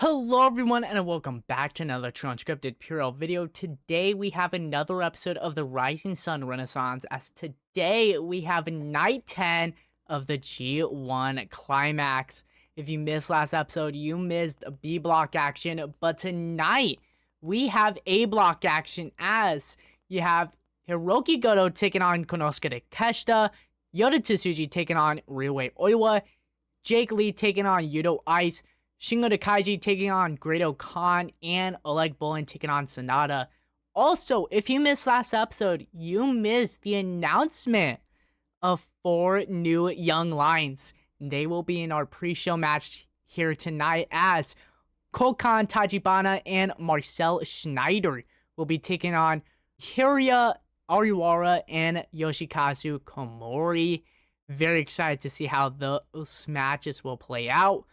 Hello everyone and welcome back to another True Unscripted Puro video. Today we have another episode of the Rising Sun Renaissance, as today we have night 10 of the G1 Climax. If you missed last episode, you missed B block action, but tonight we have A block action, as you have Hirooki Goto taking on Konosuke Takeshita, Yota Tsuji taking on Ryuhei Oiwa, Jake Lee taking on Yuto Ice, Shingo Takagi taking on Grado Khan, and Oleg Bolin taking on Sonata. Also, if you missed last episode, you missed the announcement of 4 new young lions. They will be in our pre-show match here tonight, as Kokan Tajibana and Marcel Schneider will be taking on Hirya Ariwara and Yoshikazu Komori. Very excited to see how those matches will play out.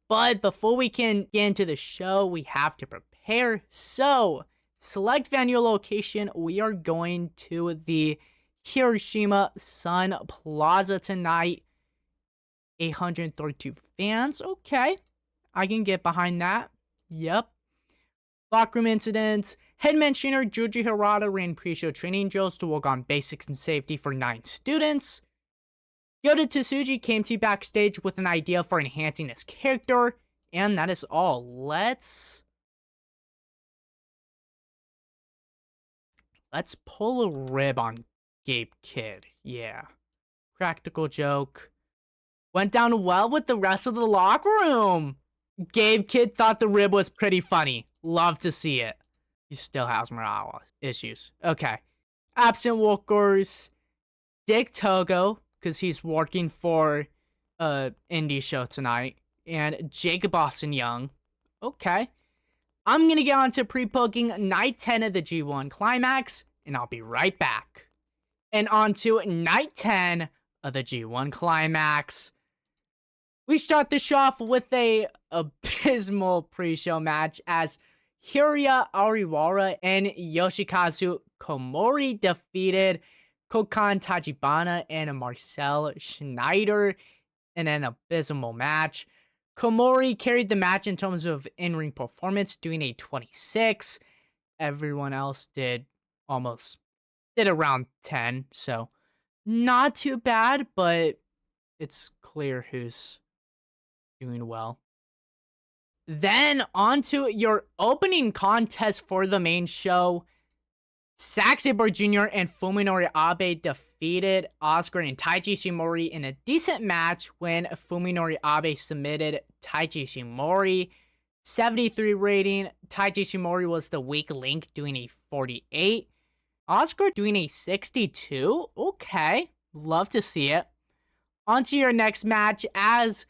But before we can get into the show, we have to prepare. So, select venue location. We are going to the Hiroshima Sun Plaza tonight. 832 fans. Okay. I can get behind that. Yep. Locker room incidents. Headman trainer Juji Hirata ran pre-show training drills to work on basics and safety for 9 students. Yota Tsuji came to backstage with an idea for enhancing his character, and that is all. Let's pull a rib on Gabe Kidd. Yeah. Practical joke. Went down well with the rest of the locker room. Gabe Kidd thought the rib was pretty funny. Love to see it. He still has morale issues. Okay. Absent workers. Dick Togo, because he's working for indie show tonight, and Jacob Boston Young. Okay. I'm going to get on to pre-poking night 10 of the G1 Climax, and I'll be right back. And on to night 10 of the G1 Climax. We start the show off with a abysmal pre-show match, as Hirya Ariwara and Yoshikazu Komori defeated Kokan Tajibana and Marcel Schneider in an abysmal match. Komori carried the match in terms of in-ring performance, doing a 26. Everyone else did around 10, so not too bad, but it's clear who's doing well. Then on to your opening contest for the main show. Zack Sabre Jr. and Fuminori Abe defeated Oscar and Taiji Shimori in a decent match when Fuminori Abe submitted Taiji Shimori. 73 rating. Taiji Shimori was the weak link, doing a 48. Oscar doing a 62. Okay. Love to see it. On to your next match, as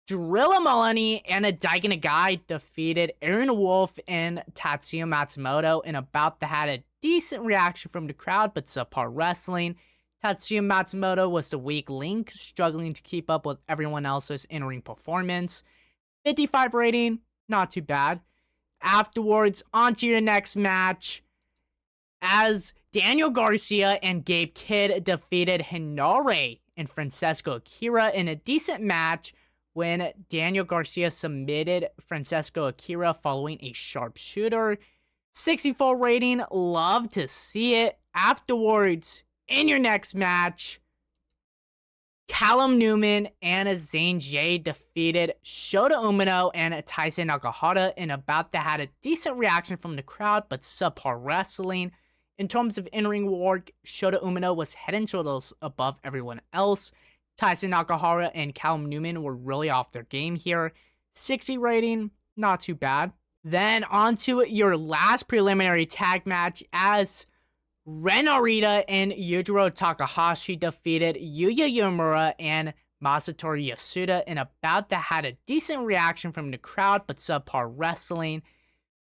Drilla Malani and a Daikin Nagai defeated Aaron Wolf and Tatsuya Matsumoto in a bout that had a decent reaction from the crowd, but subpar wrestling. Tatsuya Matsumoto was the weak link, struggling to keep up with everyone else's in-ring performance. 55 rating, not too bad. Afterwards, on to your next match, as Daniel Garcia and Gabe Kidd defeated Hinare and Francesco Akira in a decent match when Daniel Garcia submitted Francesco Akira following a sharpshooter. 64 rating, love to see it. Afterwards, in your next match, Callum Newman and Zane J defeated Shota Umino and Taisen Nakahara in a bout that had a decent reaction from the crowd, but subpar wrestling. In terms of in-ring work, Shota Umino was head and shoulders above everyone else. Taisen Nakahara and Callum Newman were really off their game here. 60 rating, not too bad. Then on to your last preliminary tag match, as Ren Narita and Yujiro Takahashi defeated Yuya Uemura and Masatori Yasuda in a bout that had a decent reaction from the crowd, but subpar wrestling.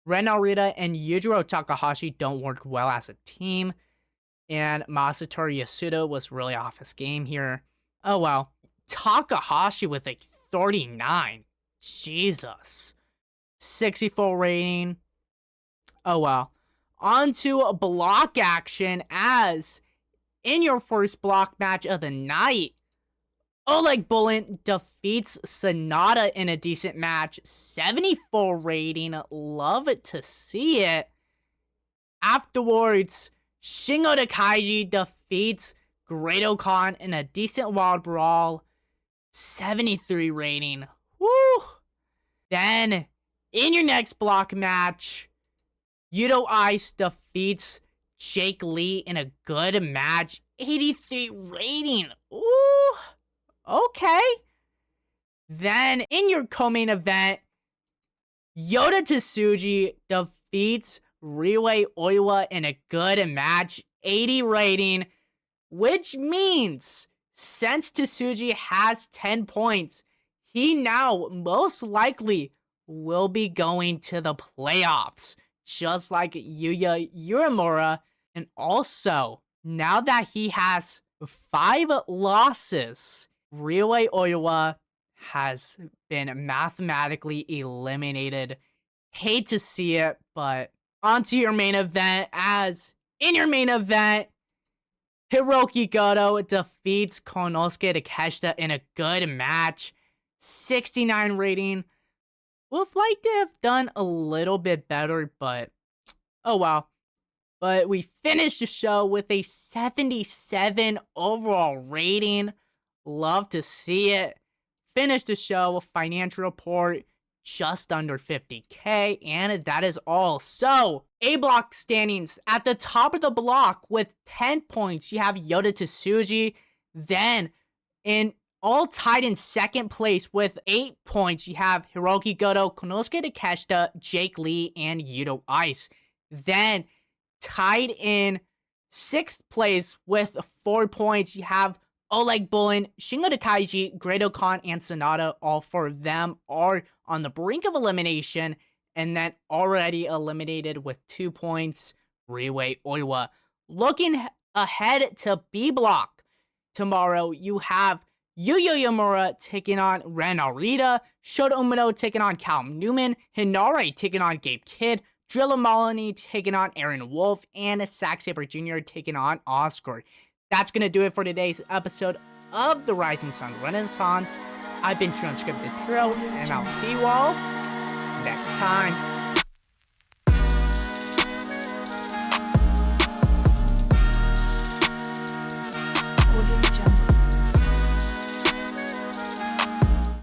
Ren Narita and Yujiro Takahashi don't work well as a team, and Masatori Yasuda was really off his game here. Oh well. Takahashi with a 39. Jesus. 64 rating. Oh well. On to block action, as in your first block match of the night, Oleg Bullen defeats Sonata in a decent match. 74 rating. Love it to see it. Afterwards, Shingo Takagi defeats Great Khan in a decent wild brawl. 73 rating. Woo! Then, in your next block match, Yuto Ice defeats Jake Lee in a good match. 83 rating. Ooh! Okay. Then, in your co-main event, Yota Tsuji defeats Ryuhei Oiwa in a good match. 80 rating. Which means, since Tsuji has 10 points, he now most likely will be going to the playoffs. Just like Yuya Uemura. And also, now that he has 5 losses, Ryuhei Oiwa has been mathematically eliminated. Hate to see it, but onto your main event. As in your main event, Hirooki Goto defeats Konosuke Takeshita in a good match. 69 rating. Would have liked to have done a little bit better, but oh well. But we finished the show with a 77 overall rating. Love to see it. Finished the show with financial report just under 50K, and that is all. So, A block standings at the top of the block with 10 points, you have Yota Tsuji. Then, all tied in second place with 8 points, you have Hirooki Goto, Konosuke Takeshita, Jake Lee, and Yuto Ice. Then, tied in 6th place with 4 points, you have Oleg Bullen, Shingo Takagi, Great Khan, and Sonata. All 4 of them are on the brink of elimination, and then already eliminated with 2 points, Ryuhei Oiwa. Looking ahead to B block, tomorrow you have Yuya Uemura taking on Ren Narita, Shota Umino taking on Callum Newman, Hinare taking on Gabe Kidd, Drilla Moloney taking on Aaron Wolf, and Zack Sabre Jr. taking on Oscar. That's going to do it for today's episode of the Rising Sun Renaissance. I've been True Unscripted Puro, and I'll see you all next time.